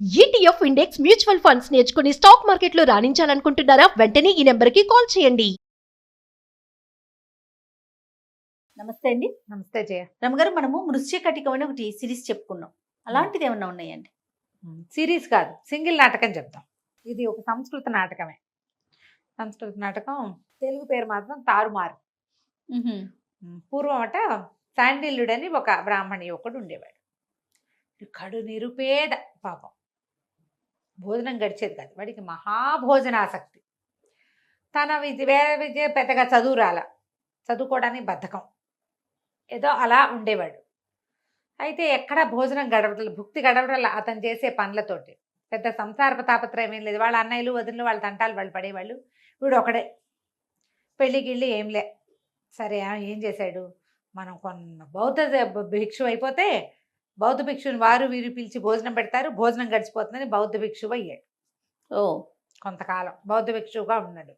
ETF index mutual funds నేర్చుకుని stock మార్కెట్లో రాణించాలనుకుంటున్నారా? వెంటనే ఈ నెంబర్కి కాల్ చేయండి. నమస్తే అండి. నమస్తే జయ. రమగారు, మనము మృశ్యకటికం అని ఒకటి సిరీస్ చెప్పుకున్నాం. అలాంటిది ఏమన్నా ఉన్నాయండి? సిరీస్ కాదు, సింగిల్ నాటకం చెప్తాం. ఇది ఒక సంస్కృత నాటకమే. సంస్కృత నాటకం, తెలుగు పేరు మాత్రం తారుమారు. పూర్వం అట శాండిల్యుడని ఒక బ్రాహ్మణి ఒకడు ఉండేవాడు. కడు నిరుపేద పాపం, భోజనం గడిచేది కాదు. వాడికి మహాభోజనాసక్తి. తన వేరే విద్య పెద్దగా చదువుకోవడానికి బద్ధకం, ఏదో అలా ఉండేవాడు. అయితే ఎక్కడ భోజనం గడవడలు, భుక్తి గడవడలు అతను చేసే పనులతోటి. పెద్ద సంసార తాపత్రయం ఏం లేదు. వాళ్ళ అన్నయ్యలు వదినలు వాళ్ళ తంటాలు వాళ్ళు పడేవాళ్ళు. వీడు ఒకడే, పెళ్ళిగిళ్ళి ఏంలే. సరే ఏం చేశాడు, మనం కొన్న బౌద్ధ భిక్షు అయిపోతే బౌద్ధ భిక్షుని వారు వీరు పిలిచి భోజనం పెడతారు, భోజనం గడిచిపోతుందని బౌద్ధ భిక్షువు అయ్యాడు. కొంతకాలం బౌద్ధ భిక్షువుగా ఉన్నాడు.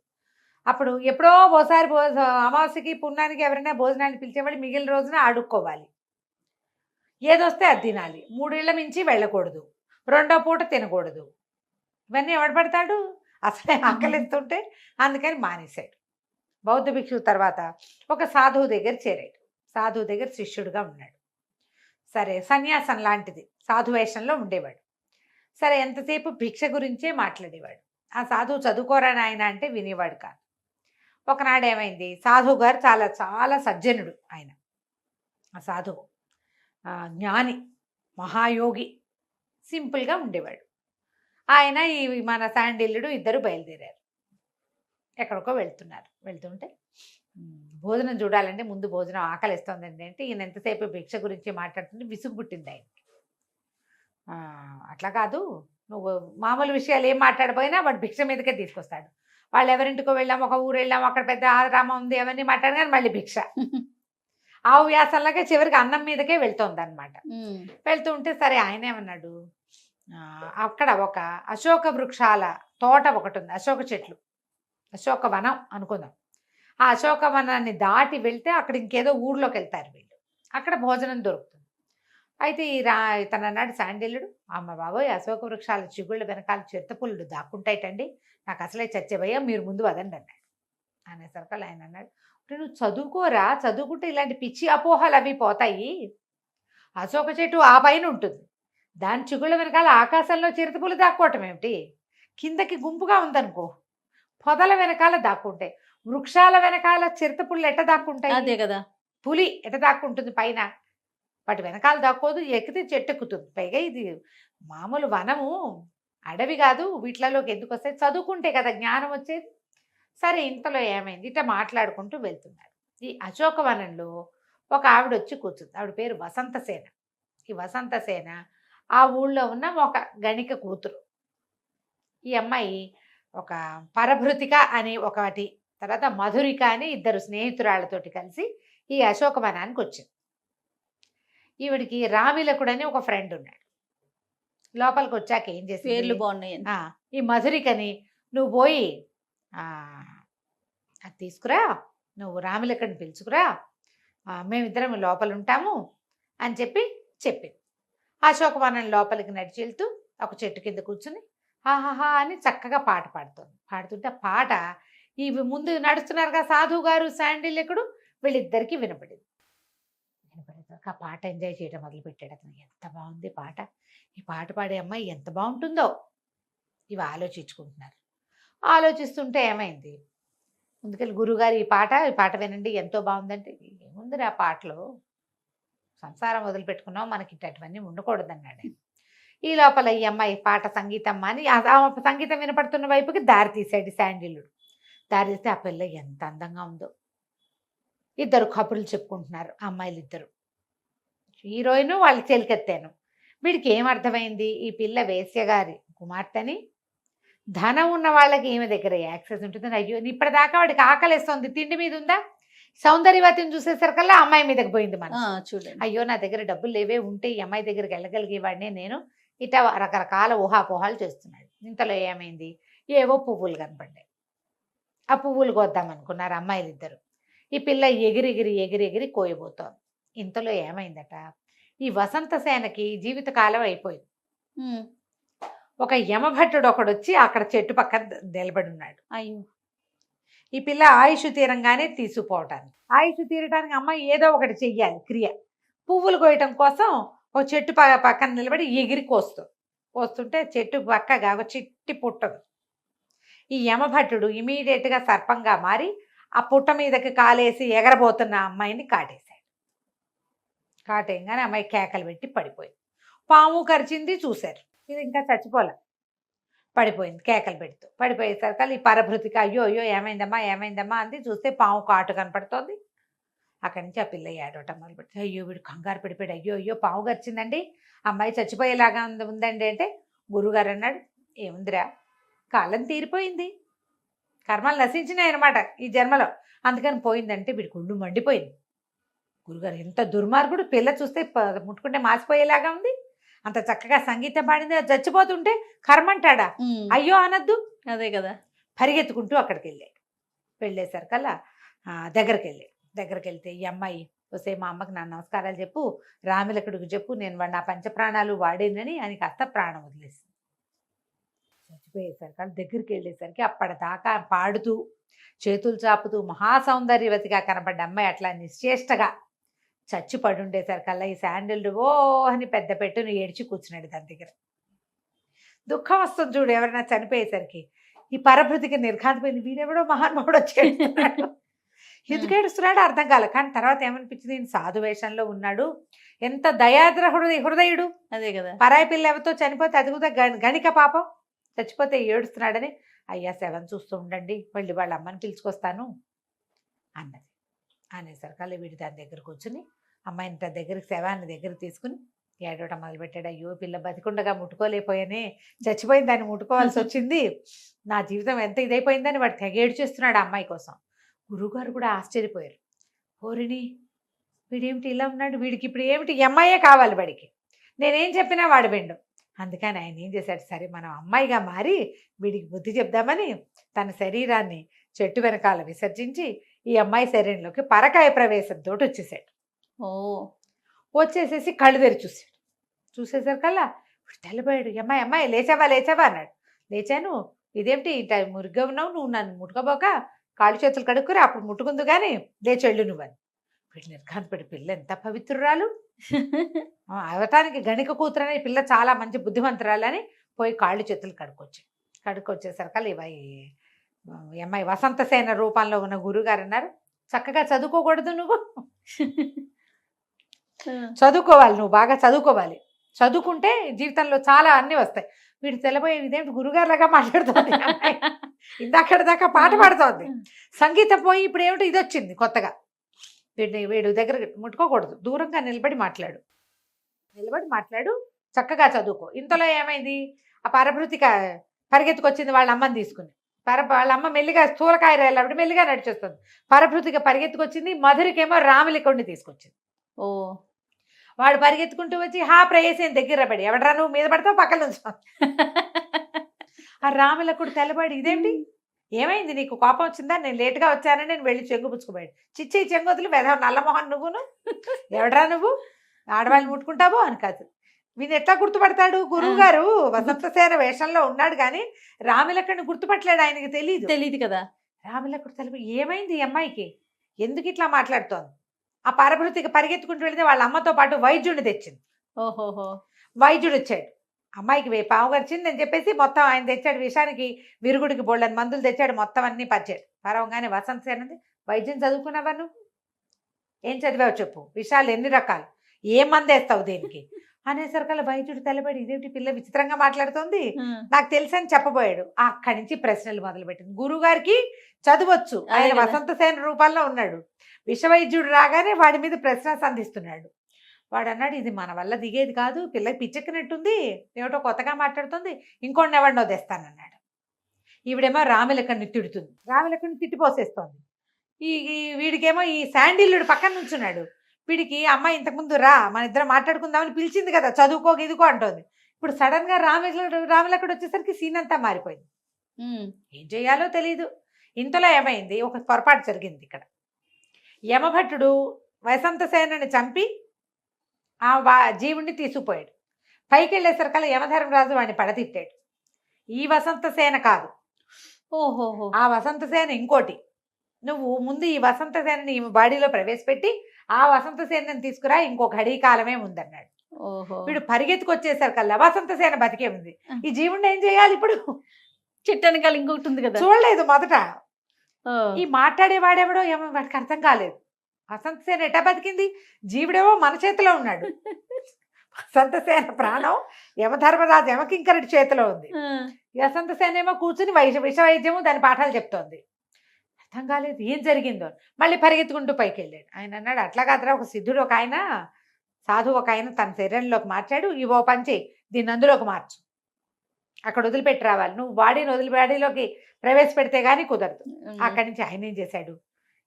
అప్పుడు ఎప్పుడో ఓసారి అమావాస్యకి పుణ్యానికి ఎవరైనా భోజనాన్ని పిలిచేవాళ్ళు, మిగిలిన రోజున అడుక్కోవాలి. ఏదొస్తే అది తినాలి. 3 ఏళ్ల మించి వెళ్ళకూడదు, 2వ పూట తినకూడదు. ఇవన్నీ ఎవడు పడతాడు, అసలే ఆకలిస్తుంటే. అందుకని మానేశాడు. బౌద్ధ భిక్షువు తర్వాత ఒక సాధువు దగ్గర చేరాడు. సాధువు దగ్గర శిష్యుడుగా ఉన్నాడు. సరే, సన్యాసం లాంటిది సాధు వేషంలో ఉండేవాడు. సరే, ఎంతసేపు భిక్ష గురించే మాట్లాడేవాడు. ఆ సాధువు చదువుకోరా నాయన అంటే వినేవాడు కాదు. ఒకనాడు ఏమైంది, సాధువు గారు చాలా చాలా సజ్జనుడు. ఆయన ఆ సాధువు జ్ఞాని, మహాయోగి, సింపుల్గా ఉండేవాడు. ఆయన ఈ మన శాండిల్యుడు ఇద్దరు బయలుదేరారు. ఎక్కడికో వెళ్తుంటే భోజనం చూడాలంటే ముందు భోజనం ఆకలిస్తోందండి అంటే, ఈయన ఎంతసేపు భిక్ష గురించి మాట్లాడుతుంటే విసుగు పుట్టింది ఆయన. అట్లా కాదు, నువ్వు మామూలు విషయాలు ఏం మాట్లాడిపోయినా వాడు భిక్ష మీదకే తీసుకొస్తాడు. వాళ్ళు ఎవరింటికో వెళ్ళాం, ఒక ఊరు వెళ్ళాం, అక్కడ పెద్ద ఆరామం ఉంది, అవన్నీ మాట్లాడు, కానీ మళ్ళీ భిక్ష. ఆ వ్యాసంలాగే చివరికి అన్నం మీదకే వెళ్తోంది అనమాట. వెళ్తూ ఉంటే సరే, ఆయన ఏమన్నాడు, అక్కడ ఒక అశోక వృక్షాల తోట ఒకటి ఉంది, అశోక చెట్లు, అశోక వనం అనుకుందాం. ఆ అశోక వనాన్ని దాటి వెళ్తే అక్కడ ఇంకేదో ఊర్లోకి వెళ్తారు వీళ్ళు, అక్కడ భోజనం దొరుకుతుంది. అయితే తన అన్నాడు శాండిల్యుడు, అమ్మ బాబోయ్, అశోక వృక్షాల చిగుళ్ళ వెనకాల చిరుతపుల్లుడు దాక్కుంటాయిటండి, నాకు అసలే చచ్చేభయ్యా, మీరు ముందు వదండి అన్నాడు. అనేసరికి ఆయన అన్నాడు, నువ్వు చదువుకోరా, చదువుకుంటే ఇలాంటి పిచ్చి అపోహలు అవి పోతాయి. అశోక చెట్టు ఆ పైన ఉంటుంది, దాని చిగుళ్ళ వెనకాల ఆకాశంలో చిరుతపులు దాక్కోవటం ఏమిటి, కిందకి గుంపుగా ఉందనుకో, పొదల వెనకాల దాక్కుంటాయి. వృక్షాల వెనకాల చిరుతపుళ్ళు ఎట్ట దాక్కుంటాయి? అదే కదా, పులి ఎట్ట దాక్కుంటుంది పైన, వాటి వెనకాల దాక్కోదు, ఎక్కితే చెట్టు ఎక్కుతుంది. పైగా ఇది మామూలు వనము, అడవి కాదు, వీటిలోకి ఎందుకు వస్తాయి, చదువుకుంటే కదా జ్ఞానం వచ్చేది. సరే, ఇంతలో ఏమైంది, ఇట్లా మాట్లాడుకుంటూ వెళ్తున్నారు. ఈ అశోకవనంలో ఒక ఆవిడ వచ్చి కూర్చుంది. ఆవిడ పేరు వసంతసేన. ఈ వసంతసేన ఆ ఊళ్ళో ఉన్న ఒక గణిక కూతురు. ఈ అమ్మాయి ఒక పరభృతిక అని ఒకటి, తర్వాత మధురిక అని ఇద్దరు స్నేహితురాళ్ళతోటి కలిసి ఈ అశోకవనానికి వచ్చింది. ఈవిడికి రామిలకుడు అని ఒక ఫ్రెండ్ ఉన్నాడు. లోపలికి వచ్చాక ఏం చేసి, పేర్లు బాగున్నాయి, ఈ మధురికని, నువ్వు పోయి అది తీసుకురా, నువ్వు రామిలకుడిని పిలుచుకురా, మేమిద్దరం లోపల ఉంటాము అని చెప్పింది. అశోకవనం లోపలికి నడిచి వెళ్తూ ఒక చెట్టు కింద కూర్చుని ఆహాహా అని చక్కగా పాట పాడుతుంటే ఆ పాట ఇవి ముందు నడుస్తున్నారు కదా సాధువు గారు శాండిల్యుడు, వీళ్ళిద్దరికీ వినపడేది. ఆ పాట ఎంజాయ్ చేయడం మొదలుపెట్టాడు అతను. ఎంత బాగుంది పాట, ఈ పాట పాడే అమ్మాయి ఎంత బాగుంటుందో, ఇవి ఆలోచించుకుంటున్నారు. ఆలోచిస్తుంటే ఏమైంది, ముందుకెళ్ళి గురువుగారు ఈ పాట వినండి, ఎంతో బాగుందంటే, ఏముంది ఆ పాటలో, సంసారం వదిలిపెట్టుకున్నాం, మనకి ఇట్టవన్నీ ఉండకూడదన్నాడు. ఈ లోపల ఈ అమ్మాయి పాట సంగీతం అని సంగీతం వినపడుతున్న వైపుకి దారి తీశాడు శాండిల్యుడు. దారి తీస్తే ఆ పిల్ల ఎంత అందంగా ఉందో. ఇద్దరు కబుర్లు చెప్పుకుంటున్నారు అమ్మాయిలు ఇద్దరు, హీరోయిన్ వాళ్ళు చెలికెత్తాను. వీడికి ఏమర్థమైంది, ఈ పిల్ల వేశ్య గారి కుమార్తెని, ధనం ఉన్న వాళ్ళకి ఈమె దగ్గర యాక్సెస్ ఉంటుందని. అయ్యో, ఇప్పటిదాకా వాడికి ఆకలిస్తుంది, తిండి మీద ఉందా, సౌందర్యవతిని చూసేసరికల్లా అమ్మాయి మీదకి పోయింది మనం. చూడండి, అయ్యో నా దగ్గర డబ్బులు లేవే, ఉంటే ఈ అమ్మాయి దగ్గరికి వెళ్ళగలిగేవాడిని నేను, ఇట్లా రకరకాల ఊహాపోహాలు చేస్తున్నాడు. ఇంతలో ఏమైంది, ఏవో పువ్వులు కనపడ్డాయి. ఆ పువ్వులు కోద్దామనుకున్నారు అమ్మాయిలు ఇద్దరు. ఈ పిల్ల ఎగిరి కోయబోతోంది. ఇంతలో ఏమైందట, ఈ వసంతసేనకి జీవితకాలం అయిపోయింది. ఒక యమభట్టుడు ఒకడు వచ్చి అక్కడ చెట్టు పక్కన నిలబడి ఉన్నాడు. అయ్యో. ఈ పిల్ల ఆయుష్ తీరంగానే తీసుకుపోవటానికి, ఆయుష్ తీరటానికి అమ్మాయి ఏదో ఒకటి చెయ్యాలి క్రియ. పువ్వులు కోయటం కోసం ఒక చెట్టు పక్కన నిలబడి ఎగిరి కోస్తుంటే చెట్టు పక్కగా ఒక చిట్టి పుట్టదు. ఈ యమభట్టుడు ఇమీడియట్గా సర్పంగా మారి ఆ పుట్ట మీదకి కాలేసి ఎగరబోతున్న అమ్మాయిని కాటేశాడు. కాటేయంగానే అమ్మాయి కేకలు పెట్టి పడిపోయింది. పాము కరిచింది, చూశారు. ఇది ఇంకా చచ్చిపోలే, పడిపోయింది కేకలు పెడుతూ. పడిపోయేసరికి ఈ పరభృతికి అయ్యో అయ్యో ఏమైందమ్మా ఏమైందమ్మా అంది. చూస్తే పాము కాటు కనపడుతోంది. అక్కడి నుంచి ఆ పిల్ల ఏడవటం మొదలుపెట్టి అయ్యో వీడు కంగారు పడిపోయాడు, అయ్యో అయ్యో పాము గరిచిందండి, అమ్మాయి చచ్చిపోయేలాగా ఉందండి అంటే గురువుగారు అన్నాడు, ఏముందిరా కాలం తీరిపోయింది, కర్మలు నశించినాయి అనమాట ఈ జన్మలో, అందుకని పోయిందంటే వీడికి ఒళ్ళు మండిపోయింది. గురుగారు ఎంత దుర్మార్గుడు, పిల్ల చూస్తే ముట్టుకుంటే మాసిపోయేలాగా ఉంది, అంత చక్కగా సంగీతం పాడింది, చచ్చిపోతుంటే కర్మంటాడా, అయ్యో అనద్దు. అదే కదా. పరిగెత్తుకుంటూ అక్కడికి వెళ్ళాడు. వెళ్ళేసరికల్లా దగ్గరికి వెళ్తే ఈ అమ్మాయి వస్తే మా అమ్మకి నా నమస్కారాలు చెప్పు, రామిలకుడికి చెప్పు, నేను నా పంచప్రాణాలు వాడేనని అని కాస్త ప్రాణం వదిలేసింది. చచ్చిపోయేసరికి దగ్గరికి వెళ్ళేసరికి అప్పటిదాకా పాడుతూ చేతులు చాపుతూ మహాసౌందర్యవతిగా కనపడ్డ అమ్మాయి అట్లా నిశ్చేష్టగా చచ్చి పడుండేసరికల్లా ఈ శాండిల్డ్ ఓ అని పెద్ద పెట్టును ఏడ్చి కూర్చున్నాడు దాని దగ్గర. దుఃఖం వస్తుంది చూడు ఎవరైనా చనిపోయేసరికి. ఈ పరభృతికి నిర్ఘాంతపోయింది, వీడెవడో మహానుభావుడు వచ్చేస్తున్నాడు, ఎందుకు ఏడుస్తున్నాడో అర్థం కాలే. కానీ తర్వాత ఏమనిపించింది, ఈయన సాధు వేషంలో ఉన్నాడు, ఎంత దయాద్ర హృదయుడు. అదే కదా. పరాయి పిల్ల ఎవరితో చనిపోతే అది కూడా గణిక పాపం, చచ్చిపోతే ఏడుస్తున్నాడని అయ్యా శవం చూస్తూ ఉండండి, మళ్ళీ వాళ్ళ అమ్మని పిలుచుకొస్తాను అన్నది. అనేసరికల్లా వీడు దాని దగ్గర కూర్చుని అమ్మాయిని తన దగ్గరికి శవాన్ని దగ్గర తీసుకుని ఏడవటం మొదలుపెట్టాడు. అయ్యో పిల్ల బతికుండగా ముట్టుకోలేకపోయానే, చచ్చిపోయింది దాన్ని ముట్టుకోవాల్సి వచ్చింది, నా జీవితం ఎంత ఇదైపోయిందని వాడు తెగేడు చేస్తున్నాడు ఆ అమ్మాయి కోసం. గురువుగారు కూడా ఆశ్చర్యపోయారు. ఓరిని వీడేమిటి ఇలా ఉన్నాడు, వీడికి ఇప్పుడు ఏమిటి ఈ అమ్మాయే కావాలి వాడికి, నేనేం చెప్పినా వాడు విండు. అందుకని ఆయన ఏం చేశాడు, సరే మనం అమ్మాయిగా మారి వీడికి బుద్ధి చెప్దామని తన శరీరాన్ని చెట్టు వెనకాల విసర్జించి ఈ అమ్మాయి శరీరంలోకి పరకాయ ప్రవేశంతో వచ్చేసాడు. వచ్చేసేసి కళ్ళు తెరి చూసేసరికల్లా తెల్లబోయాడు. అమ్మాయి అమ్మాయి లేచావా అన్నాడు. లేచాను, ఇదేమిటి మురిగ్గా ఉన్నావు, నువ్వు నన్ను ముట్టుకోబోక కాళ్ళు చేతులు కడుక్కురా, అప్పుడు ముట్టుకుందు కానీ లేచెళ్ళు నువ్వని. వీళ్ళు నిర్ఘాంతపడి పిల్ల ఎంత పవిత్రురాలు, అవటానికి గణిక కూతురని పిల్ల చాలా మంచి బుద్ధిమంతురాలని పోయి కాళ్ళు చేతులు కడుక్కొచ్చేసరికల్లా ఈ అమ్మాయి వసంతసేన రూపంలో ఉన్న గురువుగారు అన్నారు, చక్కగా చదువుకోకూడదు నువ్వు, చదువుకోవాలి, నువ్వు బాగా చదువుకోవాలి, చదువుకుంటే జీవితంలో చాలా అన్నీ వస్తాయి. వీడు తెల్లబోయే ఇదేంటి గురుగారులాగా మాట్లాడుతోంది, ఇందాకటి దాకా పాట పాడుతోంది, సంగీతం పోయి ఇప్పుడు ఏమిటి ఇది వచ్చింది కొత్తగా. వీడు దగ్గర ముట్టుకోకూడదు, దూరంగా నిలబడి మాట్లాడు, చక్కగా చదువుకో. ఇంతలో ఏమైంది, ఆ పరభృతిక పరిగెత్తుకొచ్చింది వాళ్ళ అమ్మని తీసుకుని. వాళ్ళ అమ్మ మెల్లిగా స్థూలకాయ రేళ్ళబడి మెల్లిగా నడిచేస్తుంది. పరభృతిక పరిగెత్తుకొచ్చింది, మధురికేమో రామిలికుడిని తీసుకొచ్చింది. వాడు పరిగెత్తుకుంటూ వచ్చి ప్రేయసి దగ్గర పడి, ఎవడరా నువ్వు మీద పడతావు పక్కన నుంచి. ఆ రామిలకుడు తెల్లబడి ఇదేంటి ఏమైంది, నీకు కోపం వచ్చిందా, నేను లేటుగా వచ్చానని నేను వెళ్ళి చెంగు పుచ్చుకుపోయాడు. చిచ్చి చెంగొద్దులు వెధవ నల్లమోహన్ నువ్వును, ఎవడరా నువ్వు ఆడవాళ్ళు ముట్టుకుంటావో అని కాదు. వీని ఎట్లా గుర్తుపడతాడు, గురువు గారు వసంతసేన వేషంలో ఉన్నాడు కానీ రామిలకుడిని గుర్తుపట్టలేడు, ఆయనకి తెలియదు కదా. రామిలకుడు తెల్లబడి ఏమైంది ఈ అమ్మాయికి, ఎందుకు ఇట్లా మాట్లాడుతోంది. ఆ పరభృతికి పరిగెత్తుకుంటూ వెళితే వాళ్ళ అమ్మతో పాటు వైద్యుడిని తెచ్చింది. వైద్యుడు వచ్చాడు, అమ్మాయికి పాము గడిచింది అని చెప్పేసి మొత్తం ఆయన తెచ్చాడు, విషానికి విరుగుడికి బోళ్ళని మందులు తెచ్చాడు, మొత్తం అన్నీ పచ్చాడు. పరవంగానే వసంతసేనది, వైద్యం చదువుకున్నావా నువ్వు, ఏం చదివావు చెప్పు, విషాలు ఎన్ని రకాలు, ఏం మందు వేస్తావు దేనికి అనేసరికల్లా వైద్యుడు తెల్లబడి ఇదేంటి పిల్ల విచిత్రంగా మాట్లాడుతోంది, నాకు తెలుసని చెప్పబోయాడు. అక్కడి నుంచి ప్రశ్నలు మొదలుపెట్టింది. గురువు గారికి చదవచ్చు, ఆయన వసంతసేన రూపంలో ఉన్నాడు, విషవైద్యుడు రాగానే వాడి మీద ప్రశ్న సంధిస్తున్నాడు. వాడు అన్నాడు, ఇది మన వల్ల దిగేది కాదు, పిల్లకి పిచ్చెక్కినట్టుంది, ఏమిటో కొత్తగా మాట్లాడుతుంది, ఇంకోటి ఎవరినో తెస్తానన్నాడు. ఈవిడేమో రామిలకుడిని తిడుతుంది, రామిలకుడిని తిట్టిపోసేస్తోంది. వీడికేమో ఈ శాండిల్యుడు పక్కన నుంచున్నాడు. వీడికి అమ్మాయి ఇంతకుముందు రా మన ఇద్దరం మాట్లాడుకుందామని పిలిచింది కదా, చదువుకో ఇదికో అంటోంది. ఇప్పుడు సడన్ గా రామిలకుడు వచ్చేసరికి సీన్ అంతా మారిపోయింది. ఏం చేయాలో తెలీదు. ఇంతలో ఏమైంది, ఒక పొరపాటు జరిగింది ఇక్కడ. యమభట్టుడు వసంతసేనని చంపి ఆ జీవుణ్ణి తీసుకుపోయాడు. పైకి వెళ్ళేసరికల్లా యమధర్మరాజు వాడిని పడతిట్టాడు. ఈ వసంత సేన కాదు, ఓహోహో. ఆ వసంత సేన ఇంకోటి. నువ్వు ముందు ఈ వసంత సేనని ఈ బాడీలో ప్రవేశపెట్టి ఆ వసంత సేనని తీసుకురా, ఇంకో ఘడీ కాలమే ఉందన్నాడు. ఓహో. వీడు పరిగెత్తుకొచ్చేసరికి కల్లా వసంత సేన బతికే ఉంది. ఈ జీవుడిని ఏం చేయాలి ఇప్పుడు? చెట్టు వెనకాల ఇంకొకటి ఉంది కదా. చూడలేదు మొదట. ఓ. ఈ మాట్లాడేవాడెవడో ఏమో వాడికి అర్థం కాలేదు. వసంత సేన ఎటా బతికింది? జీవుడేమో మన చేతిలో ఉన్నాడు. వసంత సేన ప్రాణం యమధర్మరాజు యమకింకరుడి చేతిలో ఉంది. ఆ. ఈ వసంత సేన ఏమో కూర్చుని విష వైద్యము దాని పాఠాలు చెప్తోంది. అర్థం కాలేదు ఏం జరిగిందో. మళ్ళీ పరిగెత్తుకుంటూ పైకి వెళ్ళాడు. ఆయన అన్నాడు, అట్లా కాదురా, ఒక సిద్ధుడు ఒక ఆయన, సాధువు ఒక ఆయన తన శరీరంలోకి మార్చాడు, ఇవో పంచి దీన్ని అందులోకి మార్చు, అక్కడ వదిలిపెట్టి రావాలి, నువ్వు బాడీని బాడీలోకి ప్రవేశపెడితే గానీ కుదరదు. అక్కడి నుంచి ఆయన ఏం చేశాడు,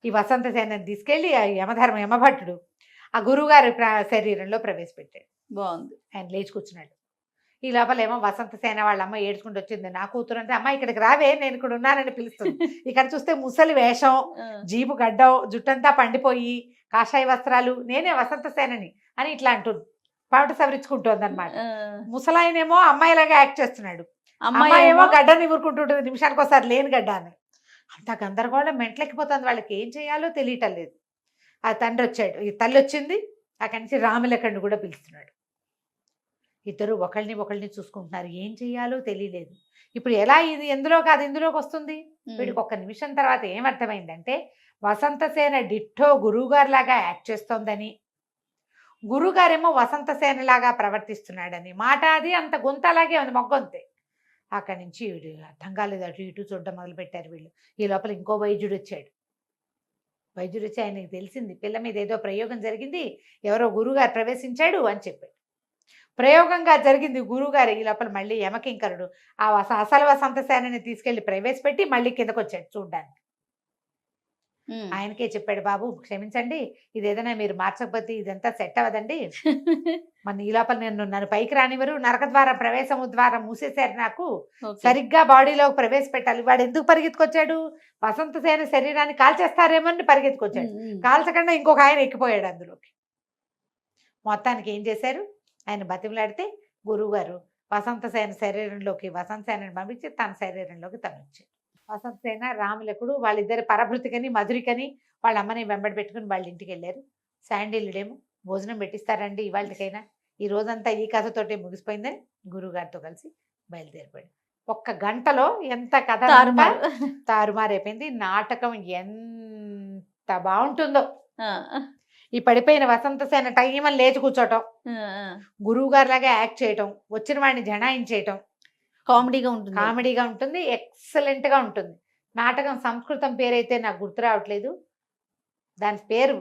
ఈ వసంత సేనని తీసుకెళ్ళి ఆ యమభట్టుడు ఆ గురువుగారి శరీరంలో ప్రవేశపెట్టాడు. బాగుంది. ఆయన లేచి కూర్చున్నాడు. ఈ లోపల ఏమో వసంత సేన వాళ్ళ అమ్మ ఏడ్చుకుంటూ వచ్చింది. నా కూతురు అంటే, అమ్మ ఇక్కడికి రావే, నేను ఇక్కడ ఉన్నానని పిలుస్తుంది. ఇక్కడ చూస్తే ముసలి వేషం, జీపు గడ్డం, జుట్టంతా పండిపోయి, కాషాయ వస్త్రాలు, నేనే వసంత సేనని అని ఇట్లా అంటుంది. పాట సవరించుకుంటోంది అనమాట. ముసలాయనేమో అమ్మాయిలాగా యాక్ట్ చేస్తున్నాడు, అమ్మాయి ఏమో గడ్డని ఊరుకుంటుంటుంది, నిమిషానికి ఒకసారి లేని గడ్డ అని. అంత గందరగోళం మెంటలెక్కిపోతుంది. వాళ్ళకి ఏం చేయాలో తెలియటం లేదు. ఆ తండ్రి వచ్చాడు, ఈ తల్లి వచ్చింది. అక్కడి నుంచి రాములకండు కూడా పిలుస్తున్నాడు. ఇద్దరు ఒకళ్ళని చూసుకుంటున్నారు. ఏం చెయ్యాలో తెలియలేదు. ఇప్పుడు ఎలా ఇది ఎందులో కాదు ఇందులోకి వస్తుంది? వీడికి ఒక్క నిమిషం తర్వాత ఏమర్థమైందంటే, వసంతసేన డిట్టో గురువుగారు లాగా యాక్ట్ చేస్తోందని, గురువుగారేమో వసంతసేనలాగా ప్రవర్తిస్తున్నాడని. మాట అది అంత గొంత అలాగే ఉంది, మొగ్గొంతే. అక్కడి నుంచి వీడు అర్థం కాలేదు, అటు ఇటు చూడడం మొదలుపెట్టారు వీళ్ళు. ఈ లోపల ఇంకో వైద్యుడు వచ్చాడు. వైద్యుడు వచ్చి ఆయనకి తెలిసింది, పిల్ల మీద ఏదో ప్రయోగం జరిగింది, ఎవరో గురువుగారు ప్రవేశించాడు అని చెప్పాడు. ప్రయోగంగా జరిగింది గురువుగారు. ఈ లోపల మళ్ళీ యమకింకరుడు ఆ అసలు వసంత సేనని తీసుకెళ్లి ప్రవేశపెట్టి మళ్ళీ కిందకు వచ్చాడు చూడ్డానికి. ఆయనకే చెప్పాడు, బాబు క్షమించండి, ఇది ఏదైనా మీరు మార్చకపోతే ఇదంతా సెట్ అవ్వదండి. మన ఈ లోపల నన్ను పైకి రానివ్వరు, నరక ద్వారం ప్రవేశము ద్వారం మూసేశారు, నాకు సరిగ్గా బాడీలోకి ప్రవేశపెట్టాలి. వాడు ఎందుకు పరిగెత్తుకొచ్చాడు? వసంత సేన శరీరాన్ని కాల్చేస్తారేమో అని పరిగెత్తుకొచ్చాడు. కాల్చకుండా ఇంకొక ఆయన ఎక్కిపోయాడు అందులోకి. మొత్తానికి ఏం చేశారు, ఆయన బతిమలాడితే గురువుగారు వసంతసేన శరీరంలోకి వసంతసేనని పంపించి తన శరీరంలోకి తను వచ్చాడు. వసంతసేన రాములకుడు వాళ్ళిద్దరు పరభృతికని మధురికని వాళ్ళ అమ్మని వెంబడి పెట్టుకుని వాళ్ళ ఇంటికి వెళ్ళారు. శాండిల్యుడేమో భోజనం పెట్టిస్తారండి ఇవాళకైనా, ఈ రోజంతా ఈ కథతోటే ముగిసిపోయిందని గురువుగారితో కలిసి బయలుదేరిపోయాడు. ఒక్క గంటలో ఎంత కథ తారుమారైపోయింది. నాటకం ఎంత బాగుంటుందో. ఈ పడిపోయిన వసంతసేన టైమని లేచి కూర్చోటం, గురువు గారి లాగా యాక్ట్ చేయటం, వచ్చిన వాడిని జనాయించేయటం కామెడీగా ఉంటుంది, ఎక్సలెంట్ గా ఉంటుంది. నాటకం సంస్కృతం పేరైతే నాకు గుర్తు రావట్లేదు, దాని పేరు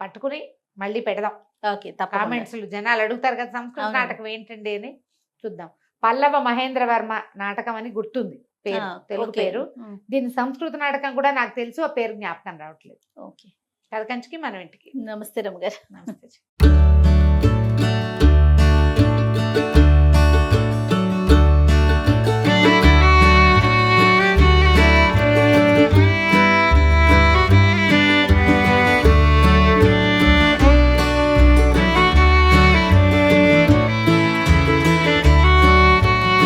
పట్టుకుని మళ్ళీ పెడదాం. కామెంట్స్ జనాలు అడుగుతారు కదా సంస్కృత నాటకం ఏంటండి అని, చూద్దాం. పల్లవ మహేంద్ర వర్మ నాటకం అని గుర్తుంది పేరు, తెలుగు పేరు. దీని సంస్కృత నాటకం కూడా నాకు తెలుసు, ఆ పేరు జ్ఞాపకం రావట్లేదు. కథ కంచికి మనం ఇంటికి. నమస్తే రమ్మ గారు. నమస్తే.